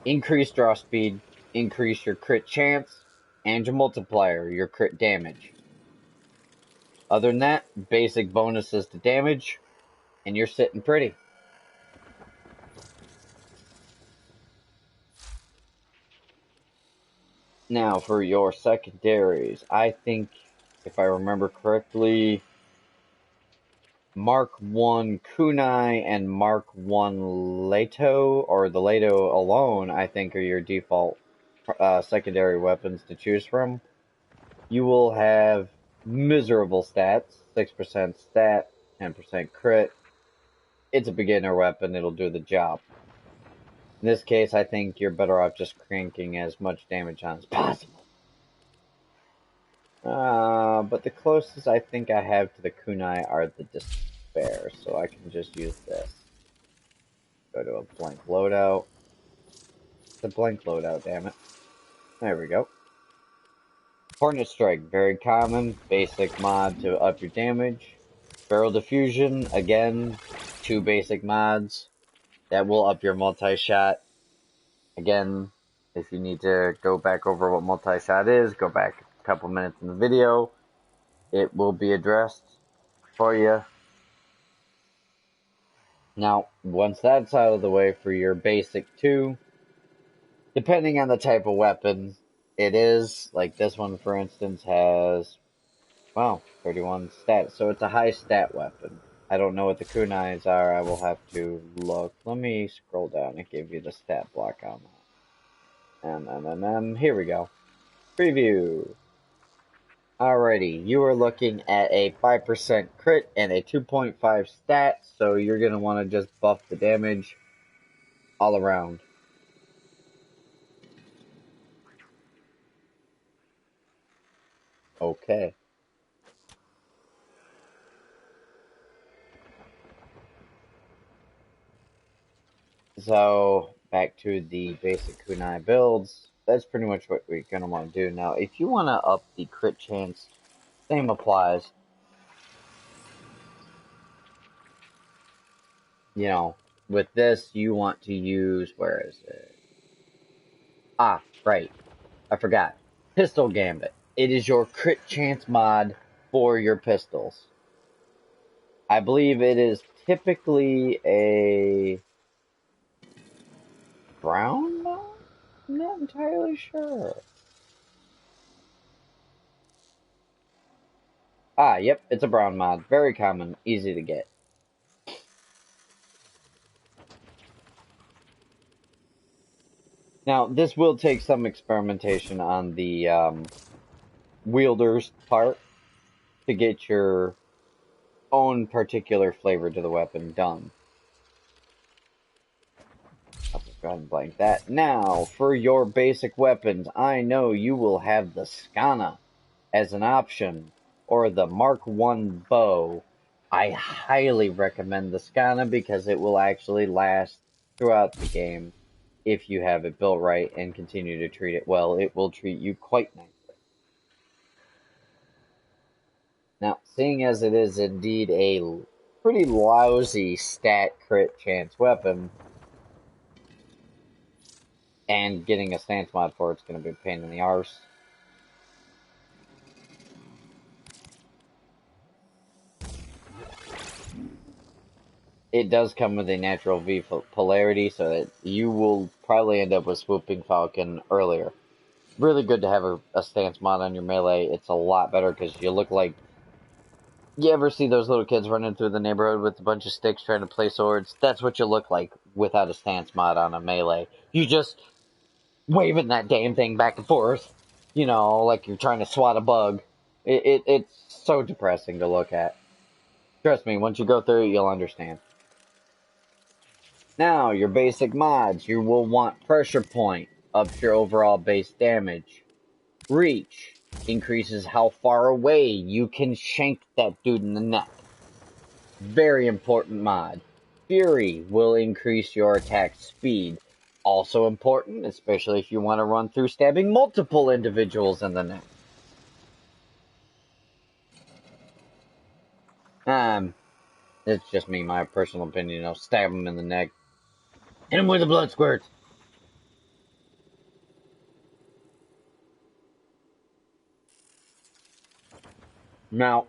increase draw speed, increase your crit chance, and your multiplier, your crit damage. Other than that, basic bonuses to damage, and you're sitting pretty. Now, for your secondaries, I think, if I remember correctly, Mark 1 Kunai and Mark 1 Leto, or the Leto alone, I think are your default secondary weapons to choose from. You will have miserable stats, 6% stat, 10% crit. It's a beginner weapon, it'll do the job. In this case, I think you're better off just cranking as much damage on as possible. But the closest I think I have to the kunai are the despair, so I can just use this. Go to a blank loadout. It's a blank loadout, damn it. There we go. Hornet Strike, very common, basic mod to up your damage. Barrel Diffusion, again, 2 basic mods that will up your multi-shot. Again, if you need to go back over what multi-shot is, go back a couple minutes in the video. It will be addressed for you. Now, once that's out of the way for your basic 2, depending on the type of weapon it is, like this one for instance has, wow, 31 stats, so it's a high stat weapon. I don't know what the kunais are, I will have to look. Let me scroll down and give you the stat block on that. Here we go. Preview. Alrighty, you are looking at a 5% crit and a 2.5 stat, so you're going to want to just buff the damage all around. Okay. So, back to the basic kunai builds. That's pretty much what we're going to want to do. Now, if you want to up the crit chance, same applies. You know, with this, you want to use, where is it? Ah, right. I forgot. Pistol Gambit. It is your crit chance mod for your pistols. I believe it is typically a brown mod? I'm not entirely sure. Ah, yep, it's a brown mod. Very common, easy to get. Now, this will take some experimentation on the wielder's part to get your own particular flavor to the weapon done. I'll just go ahead and blank that. Now, for your basic weapons, I know you will have the Skana as an option, or the Mark I bow. I highly recommend the Skana because it will actually last throughout the game. If you have it built right and continue to treat it well, it will treat you quite nicely. Now, seeing as it is indeed a pretty lousy stat crit chance weapon, and getting a stance mod for it's going to be a pain in the arse. It does come with a natural V polarity, so that you will probably end up with Swooping Falcon earlier. Really good to have a stance mod on your melee. It's a lot better because you look like... You ever see those little kids running through the neighborhood with a bunch of sticks trying to play swords? That's what you look like without a stance mod on a melee. You just waving that damn thing back and forth, you know, like you're trying to swat a bug. It's so depressing to look at. Trust me, once you go through it, you'll understand. Now, your basic mods. You will want Pressure Point, ups your overall base damage. Reach, increases how far away you can shank that dude in the neck. Very important mod. Fury will increase your attack speed. Also important, especially if you want to run through stabbing multiple individuals in the neck. It's just me, my personal opinion. I'll stab him in the neck. Hit him with the blood squirts. Now,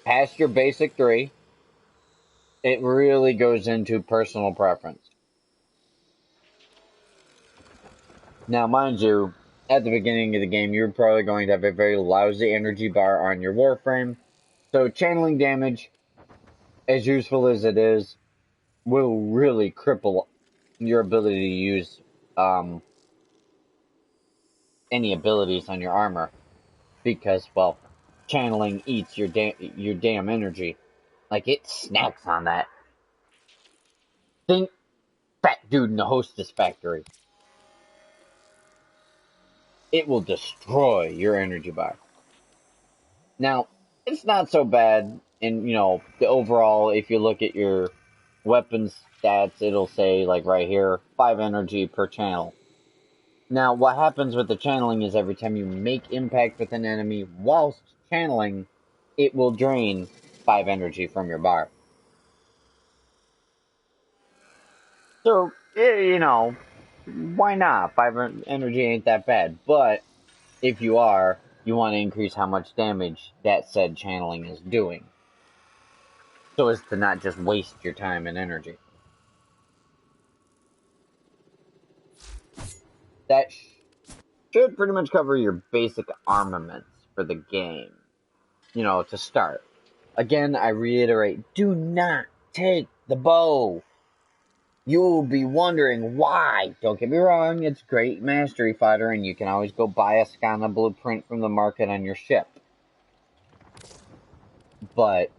past your basic 3, it really goes into personal preference. Now, mind you, at the beginning of the game, you're probably going to have a very lousy energy bar on your Warframe. So channeling damage, as useful as it is, will really cripple your ability to use any abilities on your armor. Because, well, channeling eats your damn energy. Like, it snacks on that. Think fat dude in the Hostess factory. It will destroy your energy bar. Now, it's not so bad. And, the overall, if you look at your weapons stats, it'll say, like right here, 5 energy per channel. Now, what happens with the channeling is every time you make impact with an enemy whilst channeling, it will drain 5 energy from your bar. So, why not? 5 energy ain't that bad. But if you want to increase how much damage that said channeling is doing. So as to not just waste your time and energy. That should pretty much cover your basic armaments for the game. To start. Again, I reiterate, do not take the bow. You'll be wondering why. Don't get me wrong, it's great mastery fodder, and you can always go buy a Skana blueprint from the market on your ship. But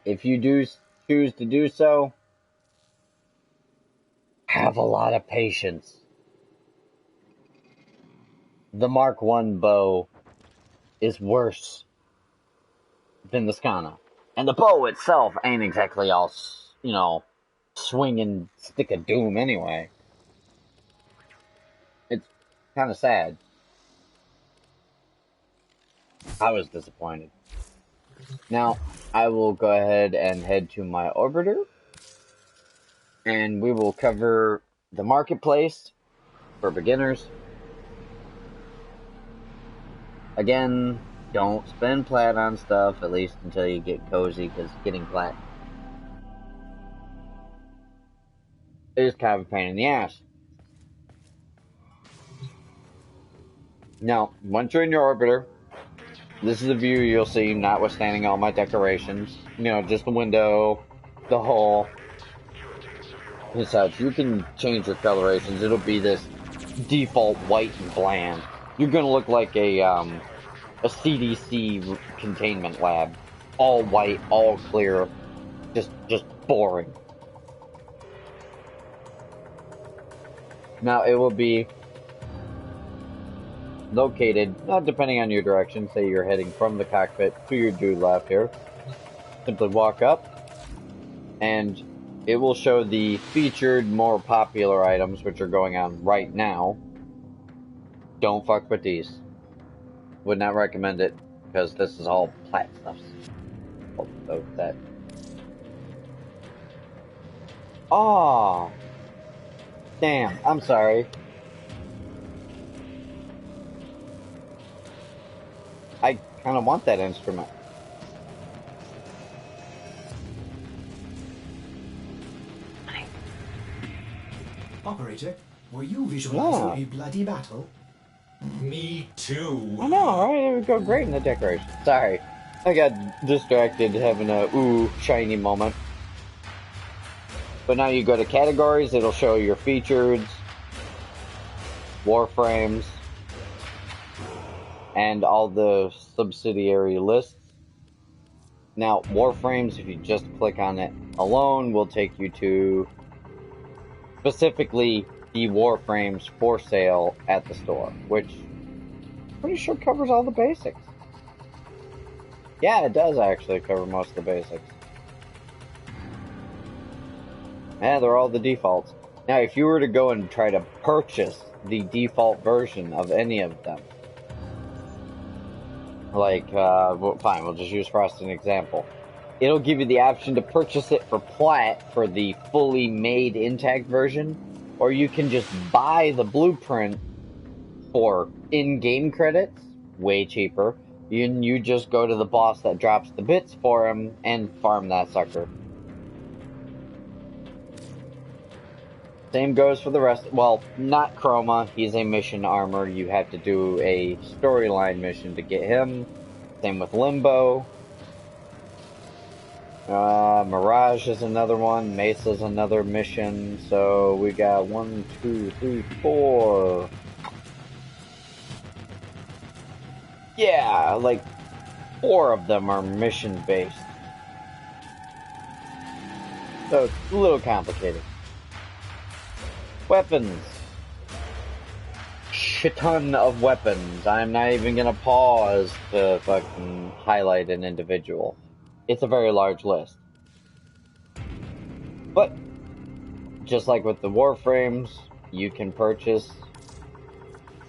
if you do choose to do so, have a lot of patience. The Mark I bow is worse than the Skana. And the bow itself ain't exactly all, swinging stick of doom anyway. It's kind of sad. I was disappointed. Now, I will go ahead and head to my orbiter, and we will cover the marketplace for beginners. Again, don't spend plat on stuff, at least until you get cozy, because getting plat is kind of a pain in the ass. Now, once you're in your orbiter, this is the view you'll see, notwithstanding all my decorations. Just the window, the hull, and such. You can change your colorations. It'll be this default white and bland. You're gonna look like a CDC containment lab. All white, all clear, just boring. Now, it will be located, depending on your direction, say you're heading from the cockpit to your dude left here. Simply walk up, and it will show the featured, more popular items which are going on right now. Don't fuck with these. Would not recommend it, because this is all plat stuff. Oh, that. Oh! Damn, I'm sorry. I kind of want that instrument. Operator, were you visualizing a bloody battle? Me too. I know, right? It would go great in the decoration. Sorry. I got distracted having a shiny moment. But now you go to categories, it'll show your featured, Warframes, and all the subsidiary lists. Now, Warframes, if you just click on it alone, will take you to specifically the Warframes for sale at the store, which I'm pretty sure covers all the basics. Yeah, it does actually cover most of the basics. Yeah, they're all the defaults. Now, if you were to go and try to purchase the default version of any of them, like, fine, we'll just use Frost as an example. It'll give you the option to purchase it for plat for the fully made intact version, or you can just buy the blueprint for in-game credits, way cheaper. You just go to the boss that drops the bits for him and farm that sucker. Same goes for the rest. Well, not Chroma. He's a mission armor. You have to do a storyline mission to get him. Same with Limbo. Mirage is another one. Mesa's another mission. So we got 1, 2, 3, 4. Yeah, like 4 of them are mission based. So it's a little complicated. Weapons. shit ton of weapons. I'm not even gonna pause to fucking highlight an individual. It's a very large list. But, just like with the Warframes, you can purchase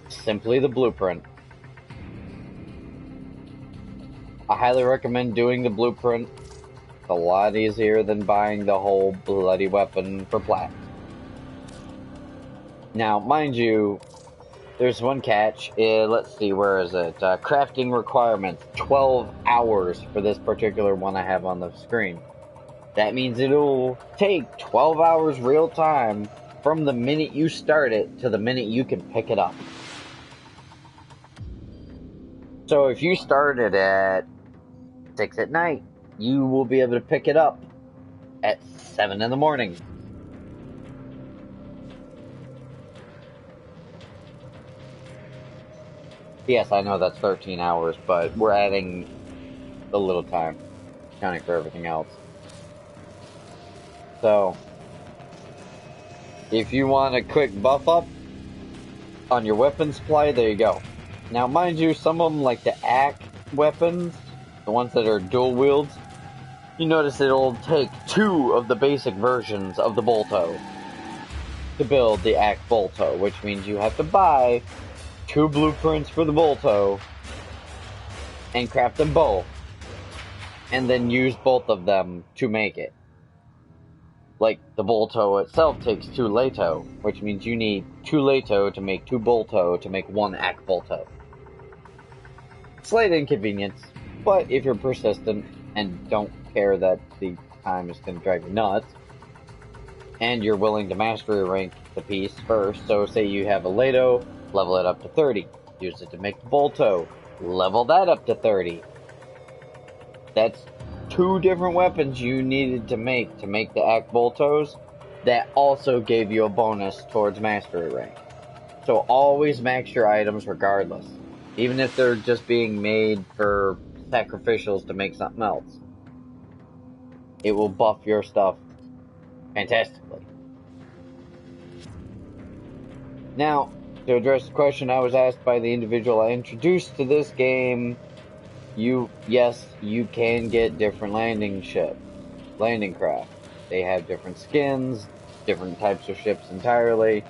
simply the blueprint. I highly recommend doing the blueprint. It's a lot easier than buying the whole bloody weapon for plat. Now, mind you, there's one catch. Let's see, where is it? Crafting requirements, 12 hours for this particular one I have on the screen. That means it'll take 12 hours real time from the minute you start it to the minute you can pick it up. So if you start it at 6 at night, you will be able to pick it up at 7 in the morning. Yes, I know that's 13 hours, but we're adding a little time, accounting for everything else. So, if you want a quick buff up on your weapon supply, there you go. Now, mind you, some of them, like the ACK weapons, the ones that are dual wields, you notice it'll take 2 of the basic versions of the Bolto to build the ACK Bolto, which means you have to buy 2 blueprints for the Bolto and craft them both, and then use both of them to make it. Like, the Bolto itself takes 2 Leto, which means you need 2 Leto to make 2 Bolto to make 1 ACK Bolto. Slight inconvenience, but if you're persistent and don't care that the time is going to drive you nuts, and you're willing to mastery rank the piece first, so say you have a Leto, level it up to 30, use it to make the Bolto, level that up to 30. That's 2 different weapons you needed to make the ACK Boltos that also gave you a bonus towards mastery rank. So always max your items regardless, even if they're just being made for sacrificials to make something else. It will buff your stuff fantastically. Now, to address the question I was asked by the individual I introduced to this game, yes, you can get different landing craft. They have different skins, different types of ships entirely.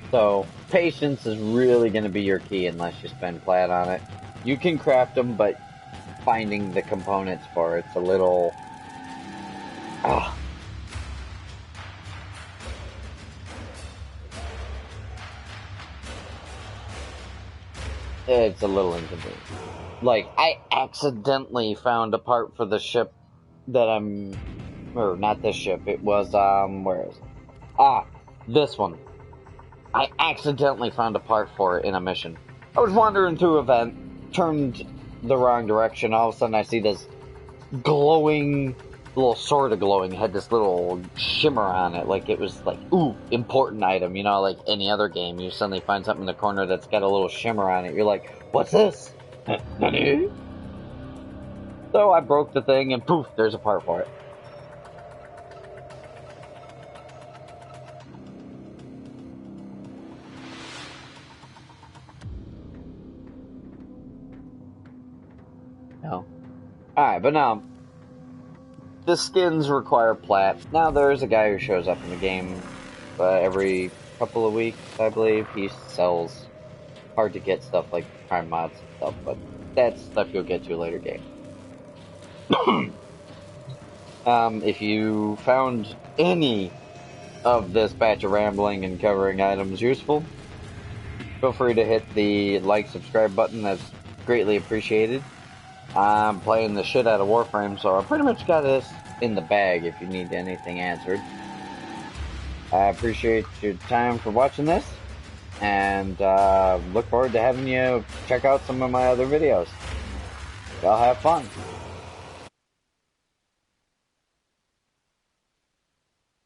So, patience is really going to be your key unless you spend plat on it. You can craft them, but finding the components for it's a little... It's a little inconvenient. Like, I accidentally found a part for the ship that or not this ship, it was, where is it? This one. I accidentally found a part for it in a mission. I was wandering through an event, turned the wrong direction, all of a sudden I see this glowing, little sort of glowing, had this little shimmer on it, like it was like, ooh, important item, you know, like any other game, you suddenly find something in the corner that's got a little shimmer on it, you're like, what's this? So I broke the thing and poof, there's a part for it. No. Alright, but now, the skins require plat. Now there's a guy who shows up in the game every couple of weeks, I believe. He sells hard to get stuff like prime mods and stuff, but that's stuff you'll get to a later game. If you found any of this batch of rambling and covering items useful, feel free to hit the like, subscribe button. That's greatly appreciated. I'm playing the shit out of Warframe, so I pretty much got this in the bag if you need anything answered. I appreciate your time for watching this, and look forward to having you check out some of my other videos. Y'all have fun.